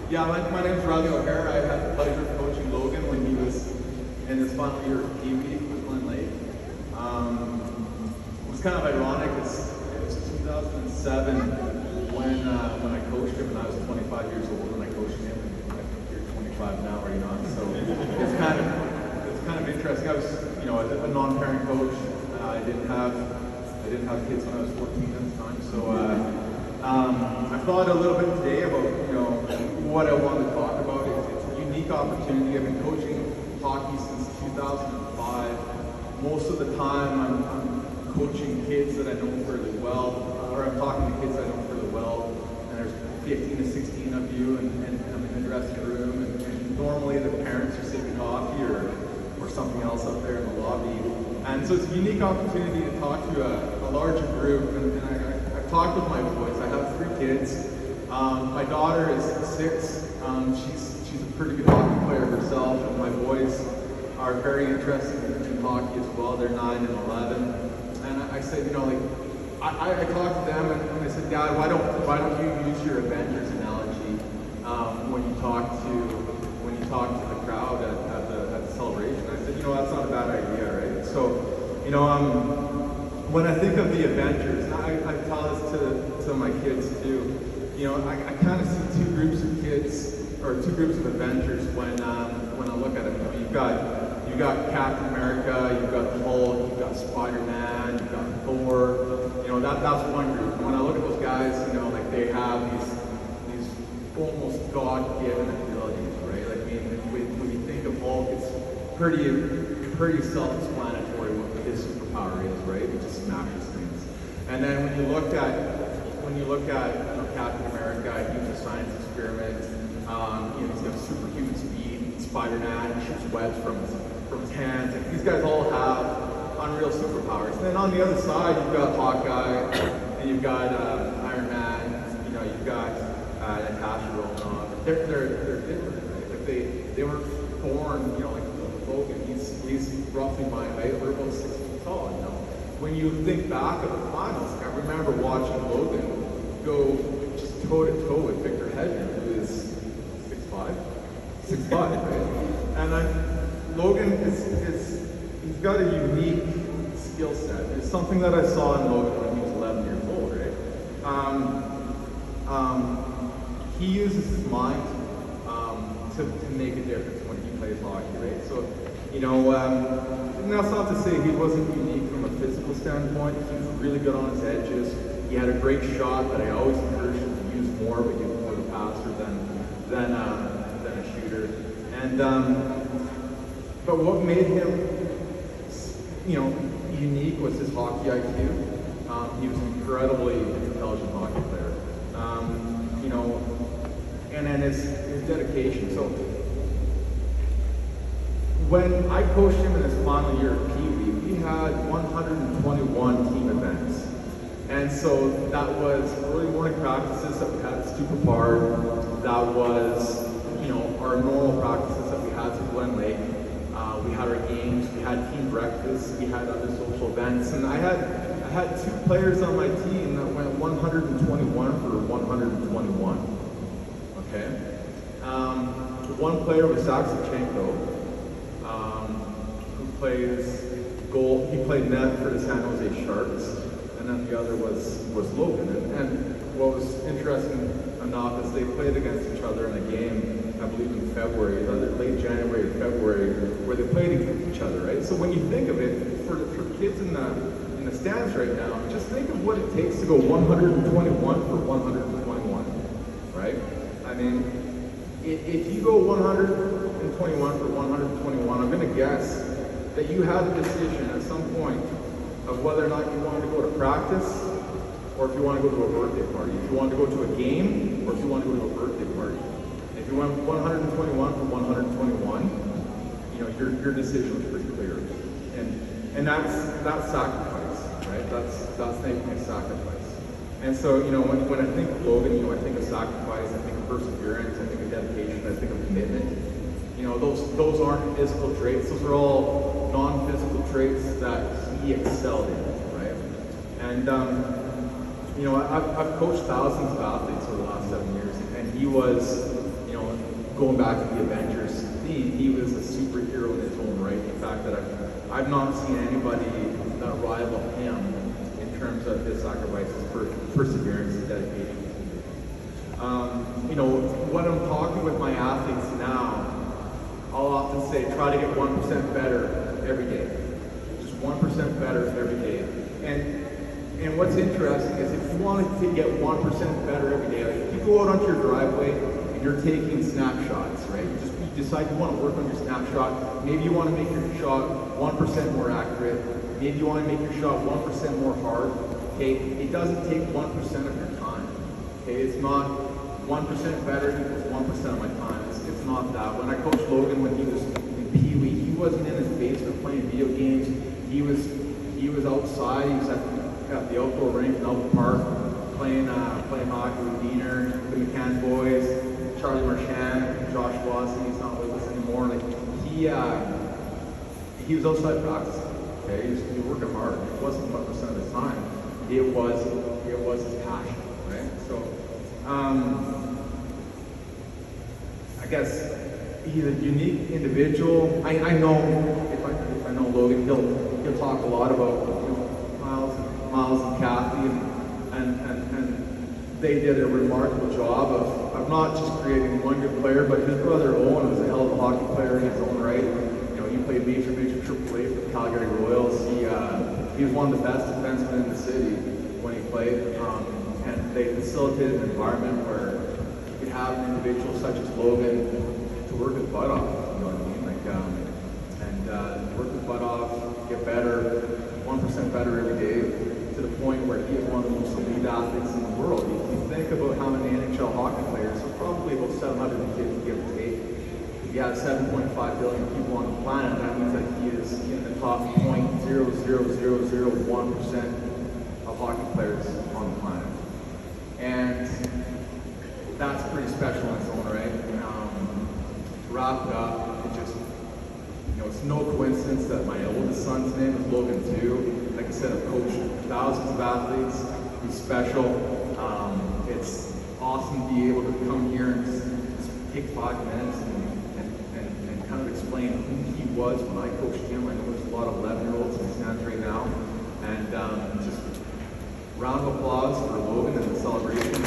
Yeah, my name's Logan O'Connor. I had the pleasure of coaching Logan when he was in his final year of Pee Wee with Glen Lake. It was kind of ironic. It was 2007 when I coached him, and I was 25 years old when I coached him, and I think you're 25 now, are you not? So it's kind of interesting. I was a non-parent coach. I didn't have kids when I was 14 at the time, so I thought a little bit today about what I wanted to talk about. It's a unique opportunity. I've been coaching hockey since 2005. Most of the time, I'm coaching kids that I know fairly well, or I'm talking to kids that I know fairly well. And there's 15 to 16 of you, and I'm in the dressing room, and normally the parents are sipping coffee or something else up there in the lobby. And so it's a unique opportunity to talk to a larger group, and I've talked with my boys. I have 3 kids. My daughter is 6. She's a pretty good hockey player herself, and my boys are very interested in hockey as well. They're 9 and 11. And I said, I talked to them, and I said, Dad, why don't you use your Avengers analogy when you talk to the crowd at the celebration? I said, that's not a bad idea, right? So, when I think of the Avengers, and I tell this to my kids too, I kind of see 2 groups of kids, or 2 groups of Avengers when I look at them. You've got Captain America, you've got Hulk, you've got Spider-Man, you've got Thor. That's one group. And when I look at those guys, they have these almost God-given abilities, right? When you think of Hulk, it's pretty self-explanatory what his superpower is, right? He just smashes things. And then when you look at Captain America, he was a science experiment. He's got superhuman speed. Spider-Man shoots webs from his hands. And these guys all have unreal superpowers. And then on the other side, you've got Hawkeye, and you've got Iron Man. You've got Natasha Romanoff. They're different, right? They were born, like Logan. He's roughly my height. We're about 6 feet tall. When you think back of the finals, I remember watching Logan go just toe-to-toe with Victor Hedman, who is 6'5", right? And Logan he's got a unique skill set. It's something that I saw in Logan when he was 11 years old, right? He uses his mind to make a difference when he plays hockey, right? So, and that's not to say he wasn't unique from a physical standpoint. He was really good on his edges. He had a great shot that I always encourage him to use more, but he's more of a passer than a shooter. And but what made him, unique was his hockey IQ. He was an incredibly intelligent hockey player. And then his dedication. So when I coached him in his final year of Pee Wee, we had 121 team events. And so that was early morning practices that we had at Stupid Park. That was, our normal practices that we had at Glen Lake. We had our games, we had team breakfasts, we had other social events. And I had 2 players on my team that went 121 for 121. Okay? One player was Zach Sachenko, who plays goal. He played net for the San Jose Sharks, and then the other was Logan. And what was interesting enough is they played against each other in a game, I believe in February, either late January or February, where they played against each other, right? So when you think of it, for kids in the stands right now, just think of what it takes to go 121 for 121, right? I mean, if you go 121 for 121, I'm going to guess that you had a decision at some point of whether or not you wanted to go to practice or if you want to go to a birthday party. If you want to go to a game or if you want to go to a birthday party. If you went 121 for 121, your decision was pretty clear. And that's sacrifice, right? That's making a sacrifice. And so, when I think of Logan, I think of sacrifice, I think of perseverance, I think of dedication, I think of commitment. Those aren't physical traits. Those are all non-physical traits that he excelled in, right? And I've coached thousands of athletes over the last 7 years, and he was, going back to the Avengers theme, he was a superhero in his own right. The fact that I've not seen anybody that rival him in terms of his sacrifices, perseverance, and dedication. When I'm talking with my athletes now, I'll often say, try to get 1% better every day. Just 1% better every day. And what's interesting is if you want to get 1% better every day, like if you go out onto your driveway and you're taking snapshots, right? You decide you want to work on your snapshot. Maybe you want to make your shot 1% more accurate. Maybe you want to make your shot 1% more hard. Okay, it doesn't take 1% of your time. Okay, it's not 1% better equals 1% of my time. It's not that. When I coached Logan when he was in Pee Wee, he wasn't in his basement playing video games. He was outside. He was at the outdoor rink in Elton Park playing hockey with Diener, the McCann boys, Charlie Marchand, Josh Watson. He's not with us anymore. Like he was outside practicing. Okay, he was working hard. It wasn't 1% of his time. It was his passion, right? So, I guess he's a unique individual. I know if I know Logan, he'll talk a lot about Miles and Kathy, and they did a remarkable job of not just creating one good player, but his brother Owen was a hell of a hockey player in his own right. He played major AAA for the Calgary Royals. He was one of the best defensemen in the city when he played, and they facilitated an environment where you could have an individual such as Logan to work his butt off. You know what I mean? Work his butt off, get better, 1% better every day, to the point where he is one of the most elite athletes in the world. You think about how many NHL hockey players, so probably about 750 give or take. If you have 7.5 billion people on the planet, that means that he is in the top 0.00001% of hockey players on the planet. And that's pretty special in its own right. To wrap it up, it's no coincidence that my oldest son's name is Logan too. Like I said, I've coached thousands of athletes. He's special. It's awesome to be able to come here and just take 5 minutes and kind of explain who he was when I coached him. I know there's a lot of 11-year-olds in the stands right now. And just round of applause for Logan and the celebration.